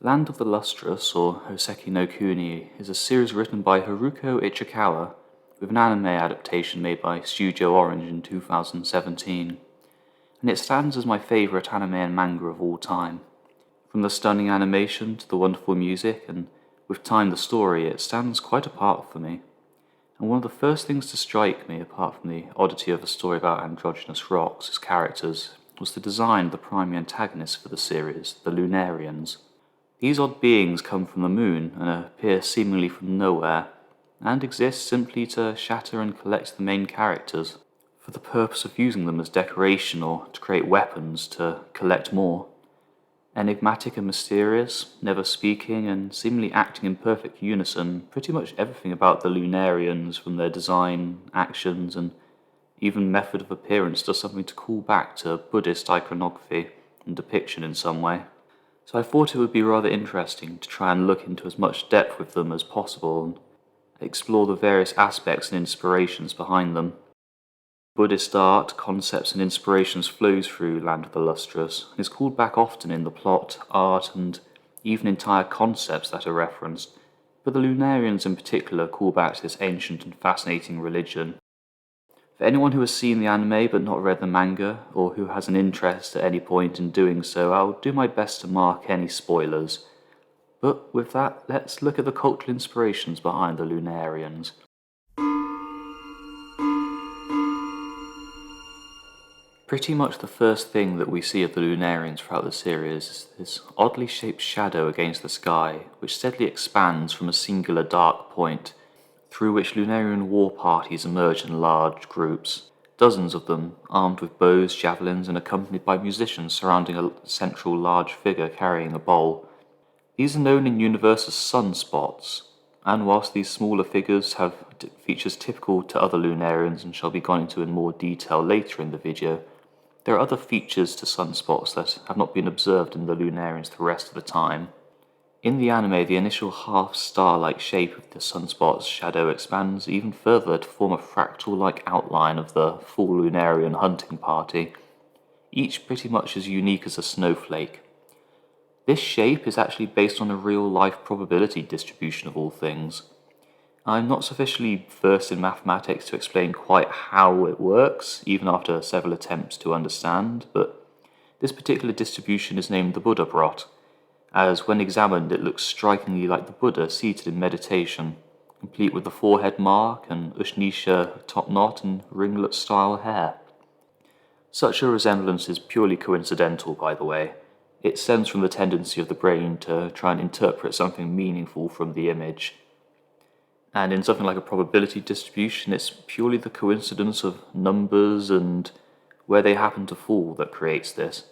Land of the Lustrous, or Hoseki no Kuni, is a series written by Haruko Ichikawa, with an anime adaptation made by Studio Orange in 2017, and it stands as my favourite anime and manga of all time. From the stunning animation to the wonderful music, and with time the story, it stands quite apart for me. And one of the first things to strike me, apart from the oddity of a story about androgynous rocks as characters, was the design of the primary antagonists for the series, the Lunarians. These odd beings come from the moon and appear seemingly from nowhere, and exist simply to shatter and collect the main characters, for the purpose of using them as decoration or to create weapons to collect more. Enigmatic and mysterious, never speaking and seemingly acting in perfect unison, pretty much everything about the Lunarians, from their design, actions, and even method of appearance, does something to call back to Buddhist iconography and depiction in some way. So I thought it would be rather interesting to try and look into as much depth with them as possible and explore the various aspects and inspirations behind them. Buddhist art, concepts and inspirations flows through Land of the Lustrous, and is called back often in the plot, art, and even entire concepts that are referenced, but the Lunarians in particular call back to this ancient and fascinating religion. For anyone who has seen the anime but not read the manga, or who has an interest at any point in doing so, I'll do my best to mark any spoilers. But with that, let's look at the cultural inspirations behind the Lunarians. Pretty much the first thing that we see of the Lunarians throughout the series is this oddly shaped shadow against the sky, which steadily expands from a singular dark point, through which Lunarian war parties emerge in large groups, dozens of them, armed with bows, javelins, and accompanied by musicians surrounding a central large figure carrying a bowl. These are known in universe as Sunspots, and whilst these smaller figures have features typical to other Lunarians and shall be gone into in more detail later in the video, there are other features to sunspots that have not been observed in the Lunarians the rest of the time. In the anime, the initial half-star-like shape of the sunspot's shadow expands even further to form a fractal-like outline of the full Lunarian hunting party, each pretty much as unique as a snowflake. This shape is actually based on a real-life probability distribution of all things. I'm not sufficiently versed in mathematics to explain quite how it works, even after several attempts to understand, but this particular distribution is named the Buddha Brot, as when examined it looks strikingly like the Buddha seated in meditation, complete with the forehead mark and Ushnisha top knot and ringlet-style hair. Such a resemblance is purely coincidental, by the way. It stems from the tendency of the brain to try and interpret something meaningful from the image. And in something like a probability distribution, it's purely the coincidence of numbers and where they happen to fall that creates this.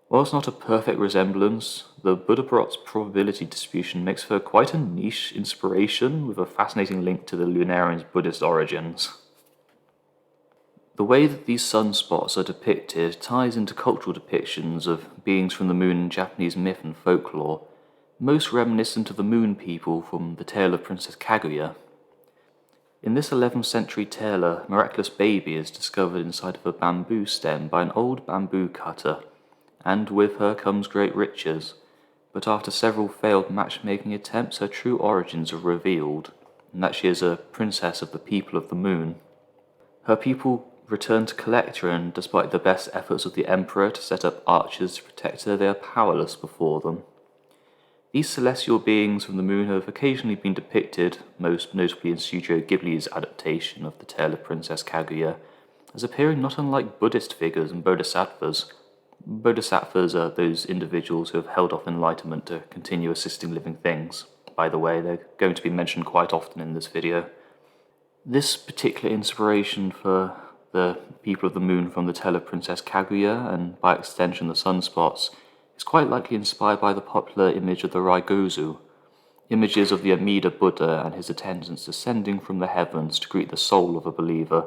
While it's not a perfect resemblance, the Buddha Brot's probability distribution makes for quite a niche inspiration with a fascinating link to the Lunarians' Buddhist origins. The way that these sunspots are depicted ties into cultural depictions of beings from the moon in Japanese myth and folklore, most reminiscent of the moon people from the tale of Princess Kaguya. In this 11th century tale, a miraculous baby is discovered inside of a bamboo stem by an old bamboo cutter, and with her comes great riches. But after several failed matchmaking attempts, her true origins are revealed, and that she is a princess of the people of the moon. Her people return to collect her, and despite the best efforts of the emperor to set up archers to protect her, they are powerless before them. These celestial beings from the moon have occasionally been depicted, most notably in Studio Ghibli's adaptation of the tale of Princess Kaguya, as appearing not unlike Buddhist figures and bodhisattvas. Bodhisattvas are those individuals who have held off enlightenment to continue assisting living things. By the way, they're going to be mentioned quite often in this video. This particular inspiration for the people of the moon from the tale of Princess Kaguya, and by extension the sunspots, is quite likely inspired by the popular image of the Raigozu, images of the Amida Buddha and his attendants descending from the heavens to greet the soul of a believer,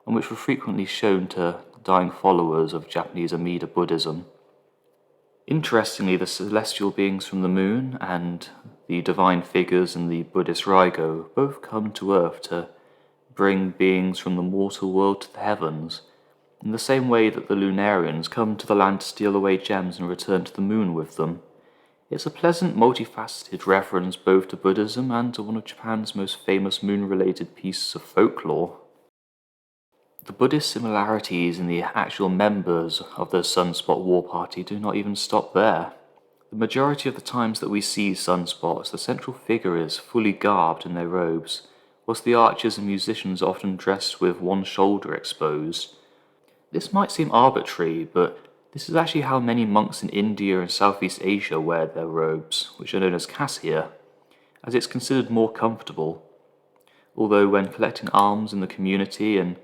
and which were frequently shown to dying followers of Japanese Amida Buddhism. Interestingly, the celestial beings from the moon and the divine figures in the Buddhist Raigo both come to Earth to bring beings from the mortal world to the heavens, in the same way that the Lunarians come to the land to steal away gems and return to the moon with them. It's a pleasant, multifaceted reference both to Buddhism and to one of Japan's most famous moon-related pieces of folklore. The Buddhist similarities in the actual members of the Sunspot War Party do not even stop there. The majority of the times that we see sunspots, the central figure is fully garbed in their robes, whilst the archers and musicians are often dressed with one shoulder exposed. This might seem arbitrary, but this is actually how many monks in India and Southeast Asia wear their robes, which are known as kassia, as it's considered more comfortable. Although when collecting alms in the community and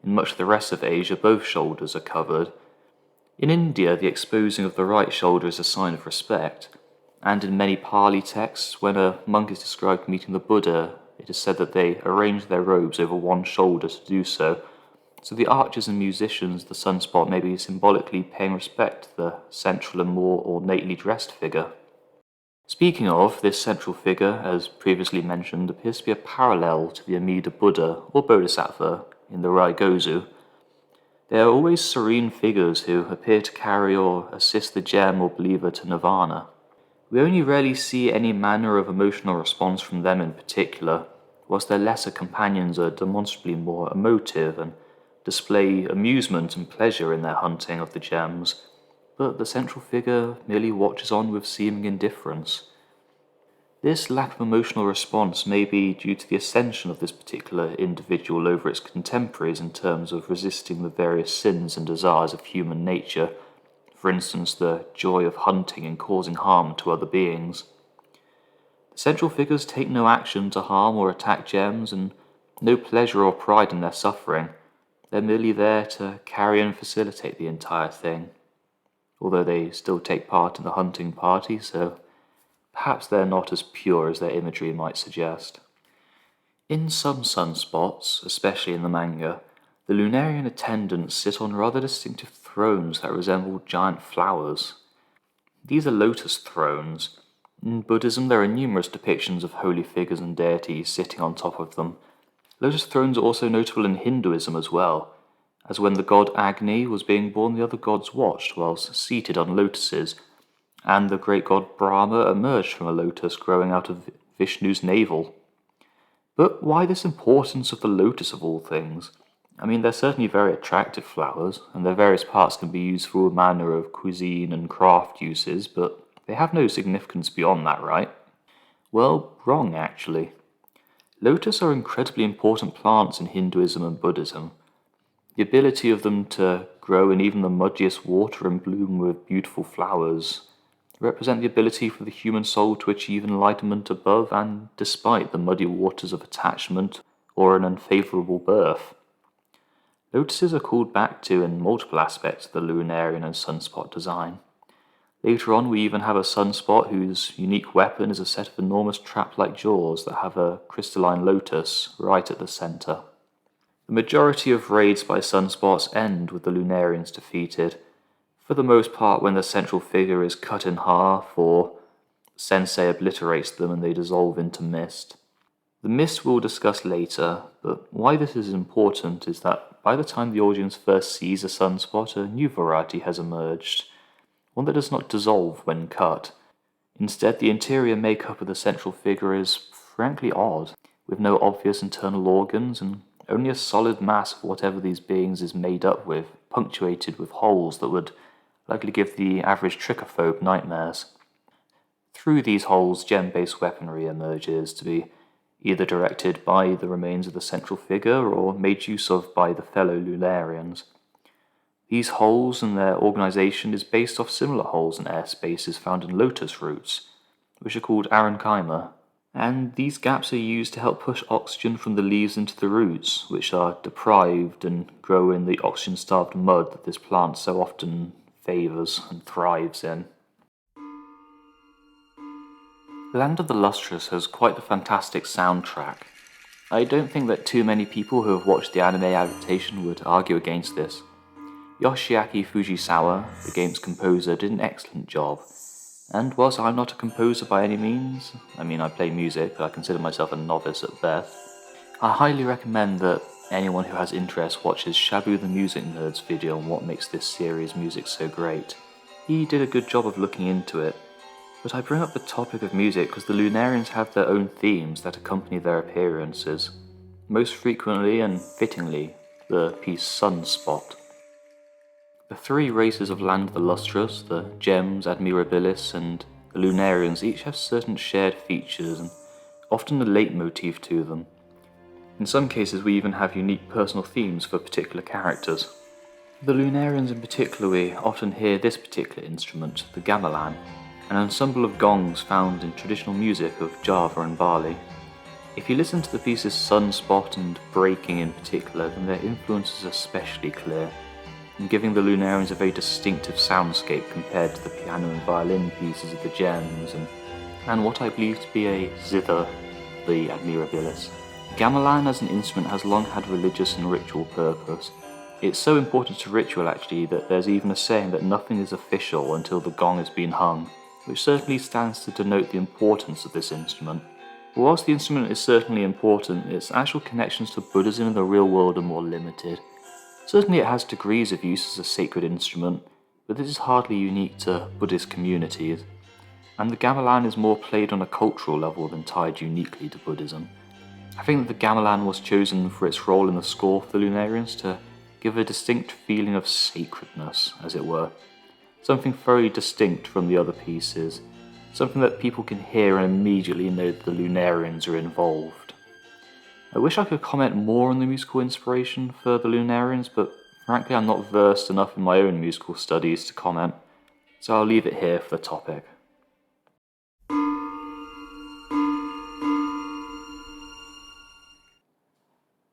in much of the rest of Asia both shoulders are covered, in India the exposing of the right shoulder is a sign of respect, and in many Pali texts when a monk is described meeting the Buddha, it is said that they arrange their robes over one shoulder to do so. So the archers and musicians, the sunspot may be symbolically paying respect to the central and more ornately dressed figure. Speaking of, this central figure, as previously mentioned, appears to be a parallel to the Amida Buddha or Bodhisattva in the Raigozu. They are always serene figures who appear to carry or assist the gem or believer to nirvana. We only rarely see any manner of emotional response from them in particular, whilst their lesser companions are demonstrably more emotive and display amusement and pleasure in their hunting of the gems, but the central figure merely watches on with seeming indifference. This lack of emotional response may be due to the ascension of this particular individual over its contemporaries in terms of resisting the various sins and desires of human nature, for instance the joy of hunting and causing harm to other beings. The central figures take no action to harm or attack gems and no pleasure or pride in their suffering. They're merely there to carry and facilitate the entire thing, although they still take part in the hunting party, so perhaps they're not as pure as their imagery might suggest. In some sunspots, especially in the manga, the Lunarian attendants sit on rather distinctive thrones that resemble giant flowers. These are lotus thrones. In Buddhism, there are numerous depictions of holy figures and deities sitting on top of them. Lotus thrones are also notable in Hinduism as well, as when the god Agni was being born, the other gods watched whilst seated on lotuses, and the great god Brahma emerged from a lotus growing out of Vishnu's navel. But why this importance of the lotus of all things? I mean, they're certainly very attractive flowers, and their various parts can be used for all manner of cuisine and craft uses, but they have no significance beyond that, right? Well, wrong actually. Lotus are incredibly important plants in Hinduism and Buddhism. The ability of them to grow in even the muddiest water and bloom with beautiful flowers represent the ability for the human soul to achieve enlightenment above and despite the muddy waters of attachment or an unfavourable birth. Lotuses are called back to in multiple aspects of the Lunarian and Sunspot design. Later on, we even have a Sunspot whose unique weapon is a set of enormous trap-like jaws that have a crystalline lotus right at the centre. The majority of raids by Sunspots end with the Lunarians defeated, for the most part when the central figure is cut in half or Sensei obliterates them and they dissolve into mist. The mist we'll discuss later, but why this is important is that by the time the audience first sees a Sunspot, a new variety has emerged. One that does not dissolve when cut. Instead, the interior makeup of the central figure is frankly odd, with no obvious internal organs and only a solid mass of whatever these beings is made up with, punctuated with holes that would likely give the average trichophobe nightmares. Through these holes, gem-based weaponry emerges to be either directed by the remains of the central figure or made use of by the fellow Lunarians. These holes and their organization is based off similar holes and air spaces found in lotus roots, which are called Aechmea, and these gaps are used to help push oxygen from the leaves into the roots, which are deprived and grow in the oxygen-starved mud that this plant so often favours and thrives in. Land of the Lustrous has quite the fantastic soundtrack. I don't think that too many people who have watched the anime adaptation would argue against this. Yoshiaki Fujisawa, the game's composer, did an excellent job, and whilst I'm not a composer by any means, I play music, but I consider myself a novice at best, I highly recommend that anyone who has interest watches Shabu the Music Nerd's video on what makes this series' music so great. He did a good job of looking into it. But I bring up the topic of music because the Lunarians have their own themes that accompany their appearances. Most frequently and fittingly, the piece Sunspot. The three races of Land the Lustrous, the Gems, Admirabilis, and the Lunarians each have certain shared features and often a leitmotif to them. In some cases we even have unique personal themes for particular characters. The Lunarians in particular, we often hear this particular instrument, the gamelan, an ensemble of gongs found in traditional music of Java and Bali. If you listen to the pieces Sunspot and Breaking in particular, then their influence is especially clear, and giving the Lunarians a very distinctive soundscape compared to the piano and violin pieces of the Gems and what I believe to be a zither, the Admirabilis. Gamelan as an instrument has long had religious and ritual purpose. It's so important to ritual actually that there's even a saying that nothing is official until the gong has been hung, which certainly stands to denote the importance of this instrument. But whilst the instrument is certainly important, its actual connections to Buddhism and the real world are more limited. Certainly it has degrees of use as a sacred instrument, but this is hardly unique to Buddhist communities, and the gamelan is more played on a cultural level than tied uniquely to Buddhism. I think that the gamelan was chosen for its role in the score for the Lunarians to give a distinct feeling of sacredness, as it were. Something very distinct from the other pieces, something that people can hear and immediately know that the Lunarians are involved. I wish I could comment more on the musical inspiration for the Lunarians, but frankly I'm not versed enough in my own musical studies to comment, so I'll leave it here for the topic.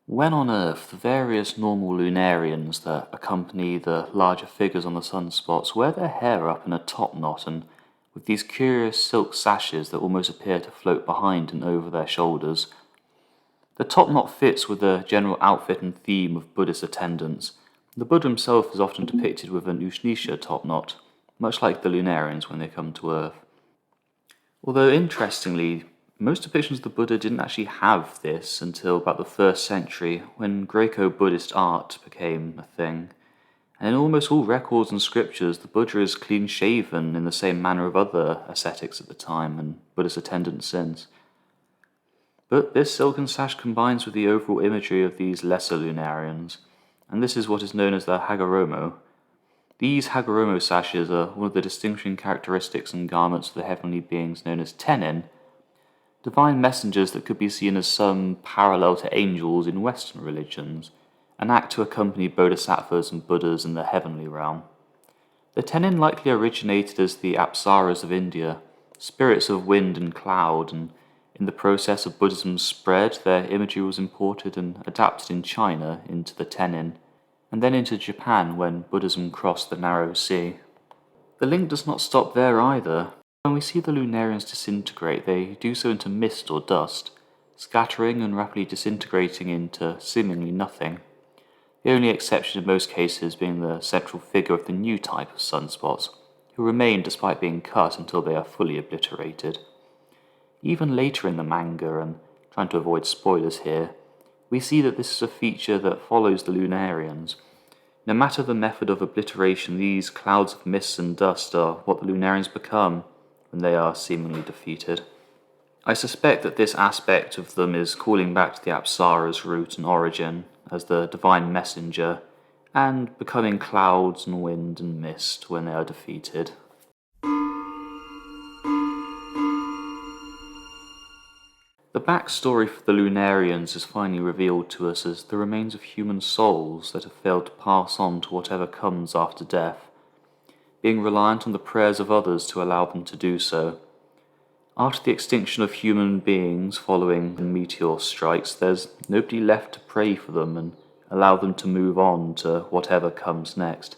When on Earth, the various normal Lunarians that accompany the larger figures on the sunspots wear their hair up in a top knot and with these curious silk sashes that almost appear to float behind and over their shoulders. The top knot fits with the general outfit and theme of Buddhist attendants. The Buddha himself is often depicted with an Ushnisha top knot, much like the Lunarians when they come to Earth. Although interestingly, most depictions of the Buddha didn't actually have this until about the 1st century, when Greco-Buddhist art became a thing. And in almost all records and scriptures, the Buddha is clean-shaven in the same manner of other ascetics at the time and Buddhist attendants since. But this silken sash combines with the overall imagery of these lesser Lunarians, and this is what is known as the Hagoromo. These Hagoromo sashes are one of the distinguishing characteristics and garments of the heavenly beings known as Tenin, divine messengers that could be seen as some parallel to angels in Western religions, an act to accompany bodhisattvas and Buddhas in the heavenly realm. The Tenin likely originated as the Apsaras of India, spirits of wind and cloud, and in the process of Buddhism's spread, their imagery was imported and adapted in China into the Tenin, and then into Japan when Buddhism crossed the narrow sea. The link does not stop there either. When we see the Lunarians disintegrate, they do so into mist or dust, scattering and rapidly disintegrating into seemingly nothing. The only exception in most cases being the central figure of the new type of sunspots, who remain despite being cut until they are fully obliterated. Even later in the manga, and trying to avoid spoilers here, we see that this is a feature that follows the Lunarians. No matter the method of obliteration, these clouds of mist and dust are what the Lunarians become when they are seemingly defeated. I suspect that this aspect of them is calling back to the Apsara's root and origin as the divine messenger, and becoming clouds and wind and mist when they are defeated. The backstory for the Lunarians is finally revealed to us as the remains of human souls that have failed to pass on to whatever comes after death, being reliant on the prayers of others to allow them to do so. After the extinction of human beings following the meteor strikes, there's nobody left to pray for them and allow them to move on to whatever comes next.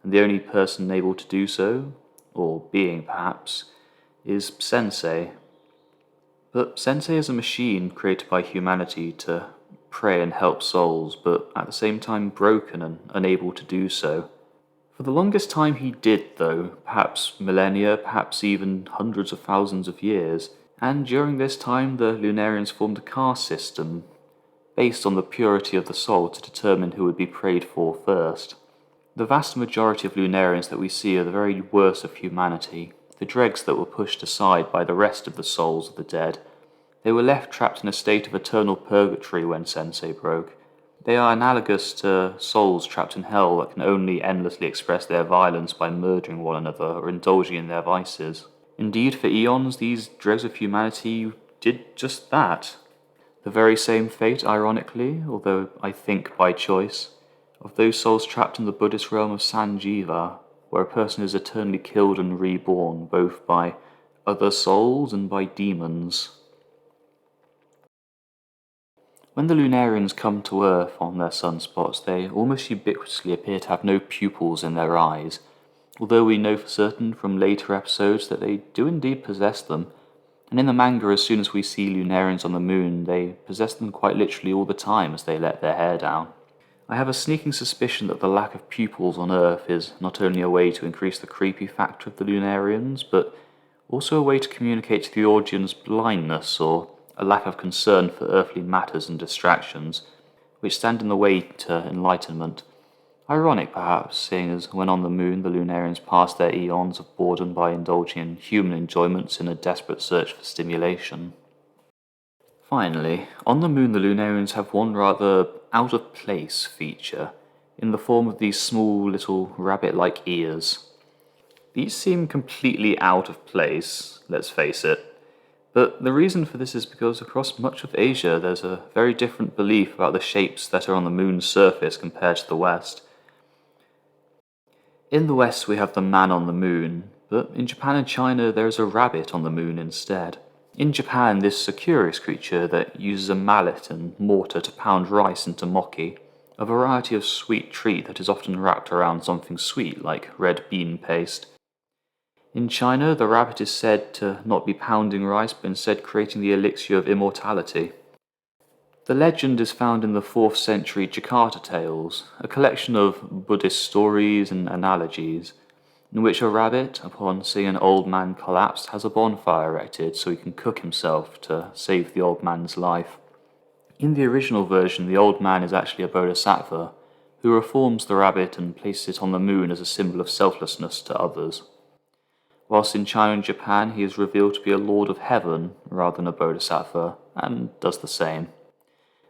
And the only person able to do so, or being perhaps, is Sensei. But Sensei is a machine created by humanity to pray and help souls, but at the same time broken and unable to do so. For the longest time he did, though, perhaps millennia, perhaps even hundreds of thousands of years, and during this time the Lunarians formed a caste system, based on the purity of the soul to determine who would be prayed for first. The vast majority of Lunarians that we see are the very worst of humanity, the dregs that were pushed aside by the rest of the souls of the dead. They were left trapped in a state of eternal purgatory when Sensei broke. They are analogous to souls trapped in hell that can only endlessly express their violence by murdering one another or indulging in their vices. Indeed, for eons, these dregs of humanity did just that. The very same fate, ironically, although I think by choice, of those souls trapped in the Buddhist realm of Sanjiva, where a person is eternally killed and reborn both by other souls and by demons. When the Lunarians come to Earth on their sunspots, they almost ubiquitously appear to have no pupils in their eyes, although we know for certain from later episodes that they do indeed possess them, and in the manga as soon as we see Lunarians on the moon, they possess them quite literally all the time as they let their hair down. I have a sneaking suspicion that the lack of pupils on Earth is not only a way to increase the creepy factor of the Lunarians, but also a way to communicate to the audience blindness or a lack of concern for earthly matters and distractions, which stand in the way to enlightenment. Ironic, perhaps, seeing as when on the moon the Lunarians pass their eons of boredom by indulging in human enjoyments in a desperate search for stimulation. Finally, on the moon the Lunarians have one rather out-of-place feature, in the form of these small little rabbit-like ears. These seem completely out of place, let's face it, but the reason for this is because across much of Asia there's a very different belief about the shapes that are on the moon's surface compared to the West. In the West we have the man on the moon, but in Japan and China there is a rabbit on the moon instead. In Japan, this is a curious creature that uses a mallet and mortar to pound rice into mochi, a variety of sweet treat that is often wrapped around something sweet like red bean paste. In China, the rabbit is said to not be pounding rice but instead creating the elixir of immortality. The legend is found in the 4th century Jakarta Tales, a collection of Buddhist stories and analogies, in which a rabbit, upon seeing an old man collapse, has a bonfire erected so he can cook himself to save the old man's life. In the original version, the old man is actually a bodhisattva, who reforms the rabbit and places it on the moon as a symbol of selflessness to others. Whilst in China and Japan, he is revealed to be a lord of heaven rather than a bodhisattva, and does the same.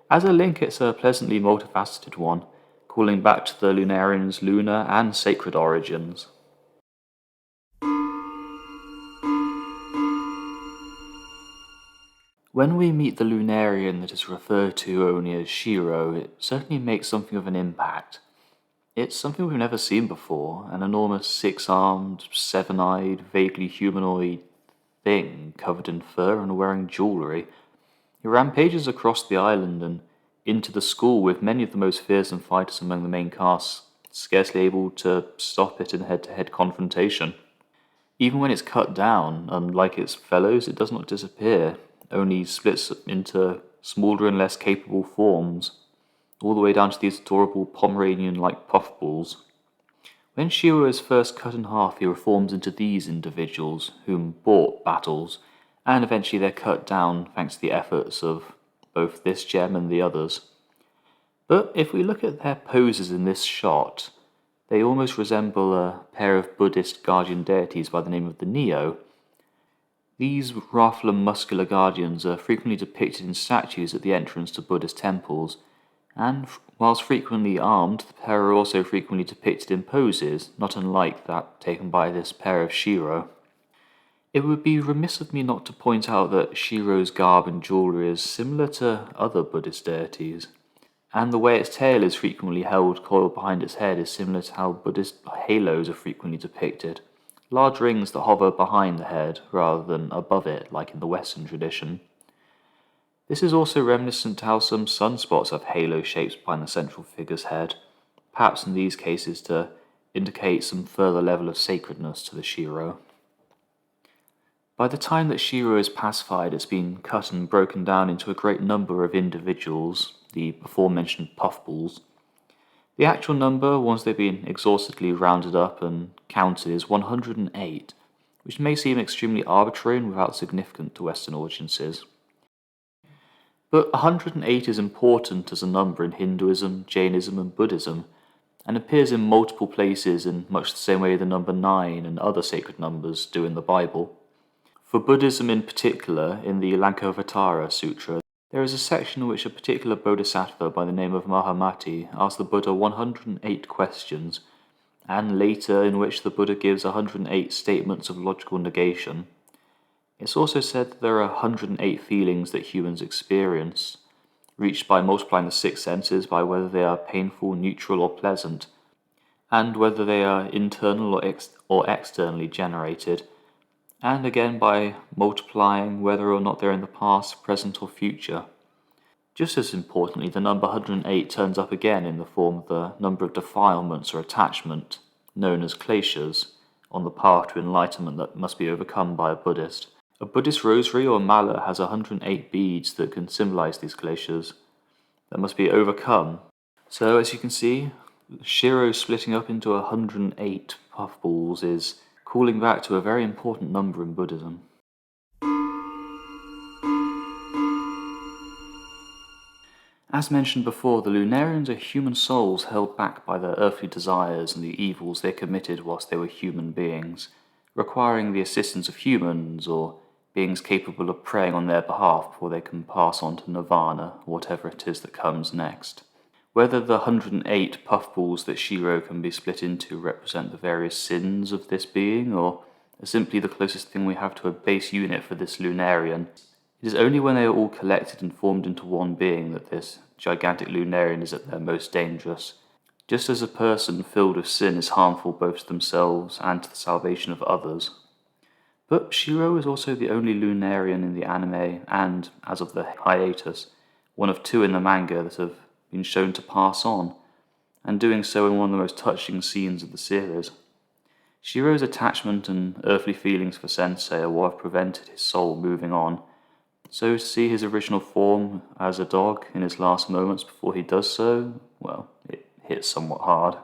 As a link, it's a pleasantly multifaceted one, calling back to the Lunarians' lunar and sacred origins. When we meet the Lunarian that is referred to only as Shiro, it certainly makes something of an impact. It's something we've never seen before, an enormous 6-armed, 7-eyed, vaguely humanoid thing covered in fur and wearing jewellery. It rampages across the island and into the school with many of the most fearsome fighters among the main cast, scarcely able to stop it in head-to-head confrontation. Even when it's cut down, unlike its fellows, it does not disappear, only splits into smaller and less capable forms, all the way down to these adorable Pomeranian-like puffballs. When Shiro is first cut in half, he reforms into these individuals, whom Bort battles, and eventually they're cut down thanks to the efforts of both this gem and the others. But if we look at their poses in this shot, they almost resemble a pair of Buddhist guardian deities by the name of the Neo. These wrathful and muscular guardians are frequently depicted in statues at the entrance to Buddhist temples, and whilst frequently armed, the pair are also frequently depicted in poses, not unlike that taken by this pair of Shiro. It would be remiss of me not to point out that Shiro's garb and jewellery is similar to other Buddhist deities, and the way its tail is frequently held coiled behind its head is similar to how Buddhist halos are frequently depicted. Large rings that hover behind the head rather than above it like in the Western tradition. This is also reminiscent to how some sunspots have halo shapes behind the central figure's head, perhaps in these cases to indicate some further level of sacredness to the Shiro. By the time that Shiro is pacified, it's been cut and broken down into a great number of individuals, the before-mentioned puffballs. The actual number, once they've been exhaustively rounded up and counted, is 108, which may seem extremely arbitrary and without significance to Western audiences. But 108 is important as a number in Hinduism, Jainism and Buddhism, and appears in multiple places in much the same way the number 9 and other sacred numbers do in the Bible. For Buddhism in particular, in the Lankavatara Sutra, there is a section in which a particular bodhisattva by the name of Mahamati asks the Buddha 108 questions, and later in which the Buddha gives 108 statements of logical negation. It's also said that there are 108 feelings that humans experience, reached by multiplying the six senses by whether they are painful, neutral, or pleasant, and whether they are internal or externally generated, and again by multiplying whether or not they're in the past, present, or future. Just as importantly, the number 108 turns up again in the form of the number of defilements or attachment, known as kleshas, on the path to enlightenment that must be overcome by a Buddhist. A Buddhist rosary or mala has 108 beads that can symbolize these kleshas that must be overcome. So as you can see, Shiro splitting up into 108 puffballs is calling back to a very important number in Buddhism. As mentioned before, the Lunarians are human souls held back by their earthly desires and the evils they committed whilst they were human beings, requiring the assistance of humans or beings capable of praying on their behalf before they can pass on to nirvana, or whatever it is that comes next. Whether the 108 puffballs that Shiro can be split into represent the various sins of this being, or are simply the closest thing we have to a base unit for this Lunarian, it is only when they are all collected and formed into one being that this gigantic Lunarian is at their most dangerous. Just as a person filled with sin is harmful both to themselves and to the salvation of others. But Shiro is also the only Lunarian in the anime, and, as of the hiatus, one of 2 in the manga that have been shown to pass on, and doing so in one of the most touching scenes of the series. Shiro's attachment and earthly feelings for Sensei are what have prevented his soul moving on, so to see his original form as a dog in his last moments before he does so, well, it hits somewhat hard.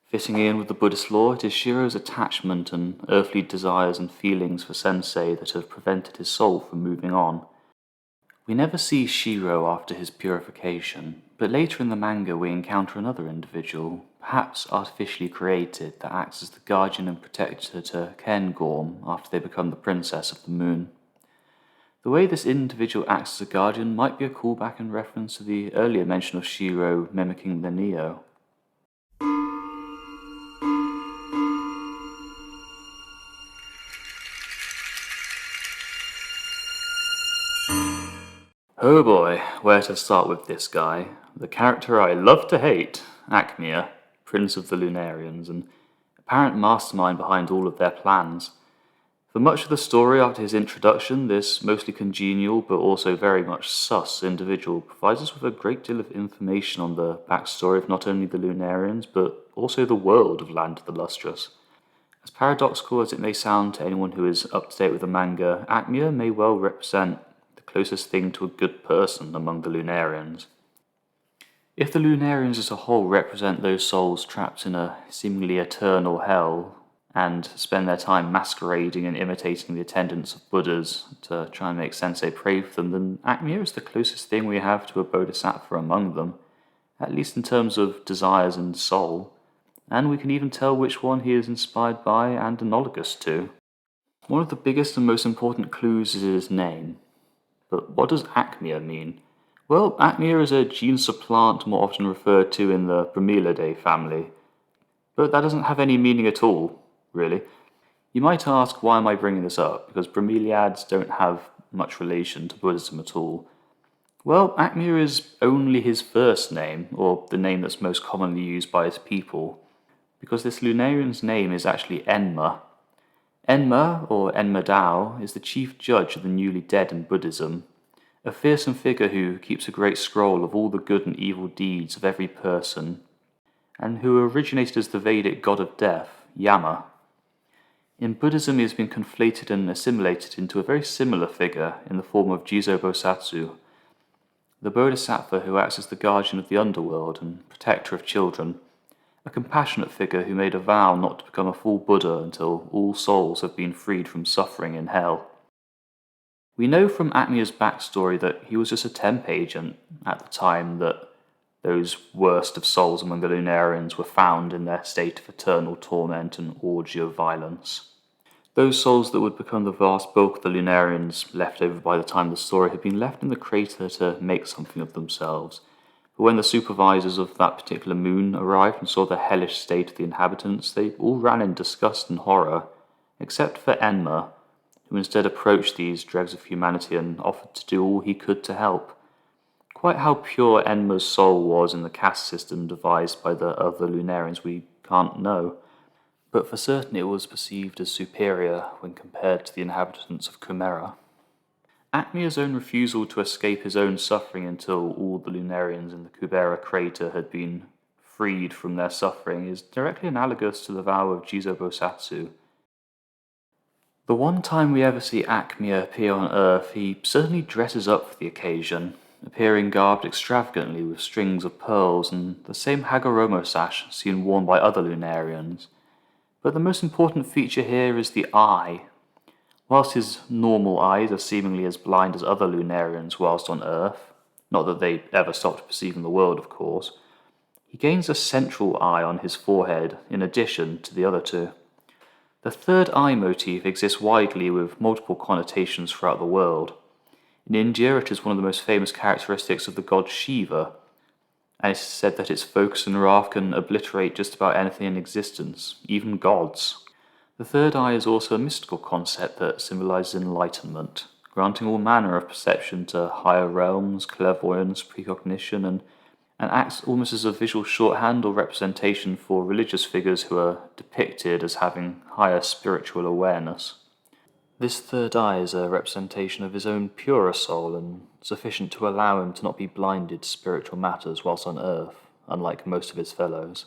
Fitting in with the Buddhist law, it is Shiro's attachment and earthly desires and feelings for Sensei that have prevented his soul from moving on. We never see Shiro after his purification, but later in the manga we encounter another individual, perhaps artificially created, that acts as the guardian and protector to Ken Gorm after they become the princess of the moon. The way this individual acts as a guardian might be a callback in reference to the earlier mention of Shiro mimicking the Neo. Oh boy, where to start with this guy? The character I love to hate, Aechmea, Prince of the Lunarians, and apparent mastermind behind all of their plans. For much of the story after his introduction, this mostly congenial but also very much sus individual provides us with a great deal of information on the backstory of not only the Lunarians but also the world of Land of the Lustrous. As paradoxical as it may sound to anyone who is up to date with the manga, Aechmea may well represent the closest thing to a good person among the Lunarians. If the Lunarians as a whole represent those souls trapped in a seemingly eternal hell, and spend their time masquerading and imitating the attendants of Buddhas to try and make Sensei pray for them, then Aechmea is the closest thing we have to a bodhisattva among them, at least in terms of desires and soul, and we can even tell which one he is inspired by and analogous to. One of the biggest and most important clues is his name. But what does Aechmea mean? Well, Aechmea is a genus of plant more often referred to in the Bromeliadae family, but that doesn't have any meaning at all, really. You might ask, why am I bringing this up? Because bromeliads don't have much relation to Buddhism at all. Well, Aechmea is only his first name, or the name that's most commonly used by his people, because this Lunarian's name is actually Enma. Enma, or Enma Dao, is the chief judge of the newly dead in Buddhism, a fearsome figure who keeps a great scroll of all the good and evil deeds of every person, and who originated as the Vedic god of death, Yama. In Buddhism, he has been conflated and assimilated into a very similar figure in the form of Jizo Bosatsu, the bodhisattva who acts as the guardian of the underworld and protector of children, a compassionate figure who made a vow not to become a full Buddha until all souls have been freed from suffering in hell. We know from Aechmea's backstory that he was just a temp agent at the time that those worst of souls among the Lunarians, were found in their state of eternal torment and orgy of violence. Those souls that would become the vast bulk of the Lunarians left over by the time the story had been left in the crater to make something of themselves. But when the supervisors of that particular moon arrived and saw the hellish state of the inhabitants, they all ran in disgust and horror, except for Aechmea, who instead approached these dregs of humanity and offered to do all he could to help. Quite how pure Aechmea's soul was in the caste system devised by the other Lunarians we can't know, but for certain it was perceived as superior when compared to the inhabitants of Aechmea. Aechmea's own refusal to escape his own suffering until all the Lunarians in the Kubera crater had been freed from their suffering is directly analogous to the vow of Jizo Bosatsu. The one time we ever see Aechmea appear on Earth, he certainly dresses up for the occasion, appearing garbed extravagantly with strings of pearls and the same Hagoromo sash seen worn by other Lunarians. But the most important feature here is the eye. Whilst his normal eyes are seemingly as blind as other Lunarians whilst on Earth, not that they ever stopped perceiving the world, of course, he gains a central eye on his forehead in addition to the other two. The third eye motif exists widely with multiple connotations throughout the world. In India, it is one of the most famous characteristics of the god Shiva, and it is said that its focus and wrath can obliterate just about anything in existence, even gods. The third eye is also a mystical concept that symbolizes enlightenment, granting all manner of perception to higher realms, clairvoyance, precognition, and acts almost as a visual shorthand or representation for religious figures who are depicted as having higher spiritual awareness. This third eye is a representation of his own purer soul and sufficient to allow him to not be blinded to spiritual matters whilst on Earth, unlike most of his fellows.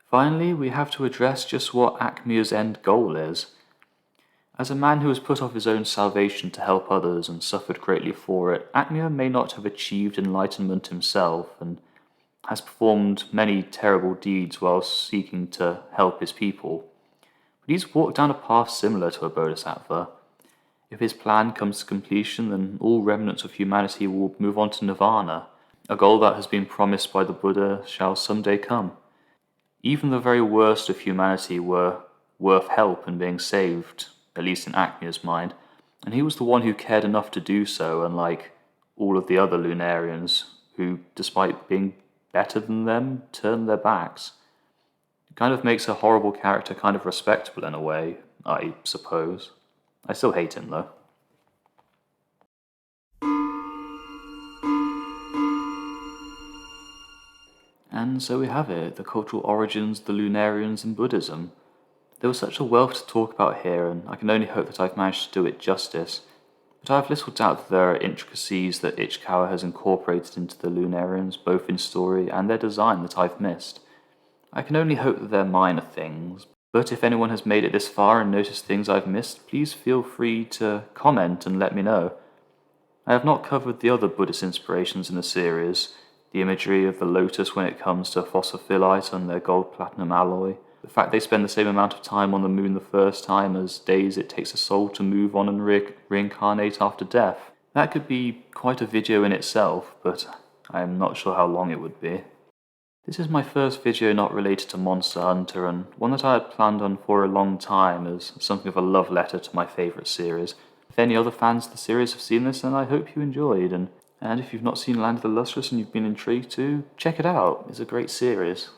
Finally, we have to address just what Aechmea's end goal is. As a man who has put off his own salvation to help others and suffered greatly for it, Aechmea may not have achieved enlightenment himself and has performed many terrible deeds whilst seeking to help his people. But he's walked down a path similar to a bodhisattva. If his plan comes to completion, then all remnants of humanity will move on to nirvana, a goal that has been promised by the Buddha shall someday come. Even the very worst of humanity were worth help and being saved, at least in Aechmea's mind, and he was the one who cared enough to do so, unlike all of the other Lunarians, who, despite being better than them, turned their backs. It kind of makes a horrible character kind of respectable in a way, I suppose. I still hate him, though. And so we have it, the cultural origins of the Lunarians in Buddhism. There was such a wealth to talk about here, and I can only hope that I've managed to do it justice. But I have little doubt that there are intricacies that Aechmea has incorporated into the Lunarians, both in story and their design, that I've missed. I can only hope that they're minor things, but if anyone has made it this far and noticed things I've missed, please feel free to comment and let me know. I have not covered the other Buddhist inspirations in the series, the imagery of the lotus when it comes to phosphophylite and their gold-platinum alloy, the fact they spend the same amount of time on the moon the first time as days it takes a soul to move on and reincarnate after death. That could be quite a video in itself, but I am not sure how long it would be. This is my first video not related to Monster Hunter, and one that I had planned on for a long time as something of a love letter to my favourite series. If any other fans of the series have seen this, then I hope you enjoyed, and if you've not seen Land of the Lustrous and you've been intrigued to, check it out. It's a great series.